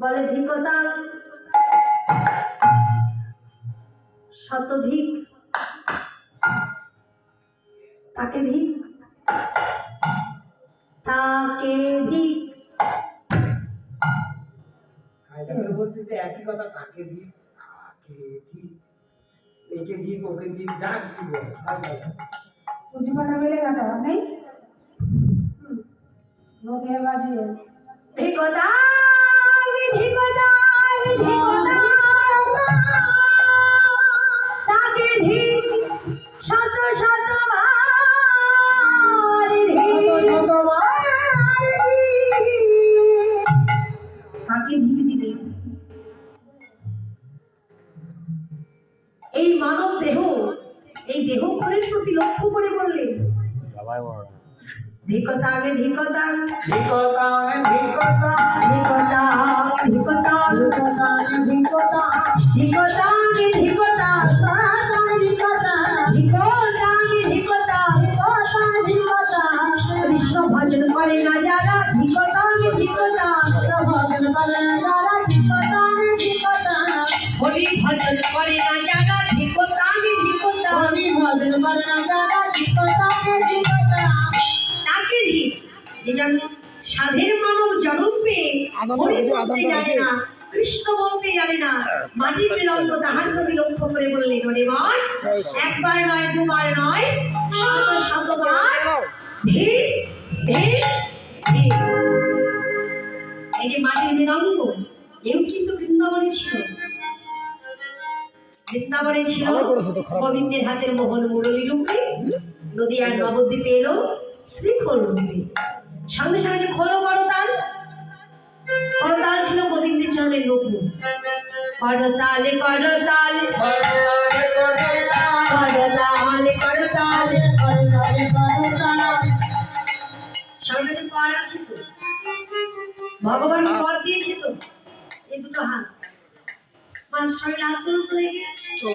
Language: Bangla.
বলে ধিকতা শতধিক তাকে ধিক তাকে ধিক বলছে যে একই কথা তাকে ধিক তাকে ধিক একে ধিক ওকে ধিক যা কিছু বলে পুঁজিপাটা বেড়ে গেল নেই নদিয়া বাজিয়ে ধিকতা ধিকতা ধিকতা তাকে ধিক শত শত তাকে ধিক দিবে এই মানব দেহ এই দেহক্ষণের প্রতি লক্ষ্য করে বললেন ধিকতা আগে ধিকতা ধিকতা ধিকতা ধিকতা ধিকতা ধিকতা ধিকতা ধিকতা আগে ধিকতা ধিকতা ধিকতা আগে ধিকতা ধিকতা কৃষ্ণ ভজন করে না যারা ধিকতা আগে ধিকতা ভজন করে যারা ধিকতা ধিকতা হরি ভজন করে না যারা ধিকতা আগে ধিকতা হরি ভজন করে যারা ধিকতা ধিকতা তাকে ধিক যে যেন সাধের মানব জন্ম পেয়ে হরি বলতে জানে না কৃষ্ণ বলতে জানে না মাটির বিলম্ব তাহার প্রতি লক্ষ্য করে বললে মনে মন একবার নয় দুবার নয় শত শতবার ধীর ধীর ধীর এই যে মাটির বিলম্ব এও কিন্তু বৃন্দাবনে ছিল বৃন্দাবনে ছিল গোবিন্দের হাতের মোহন মুরলী রূপে নদীয়ার নবদ্বীপে এলো শ্রীখোল রূপে সঙ্গে সঙ্গে যে খোলো করতাল করতাল ছিল গোবিন্দের চরণের লঘু করতালে করতাল করতালে করতাল সঙ্গে যে কর আছে তো ভগবান কর দিয়েছে তো এই দুটো হাত মানুষ শরীর আত্মরূপ হয়ে গিয়ে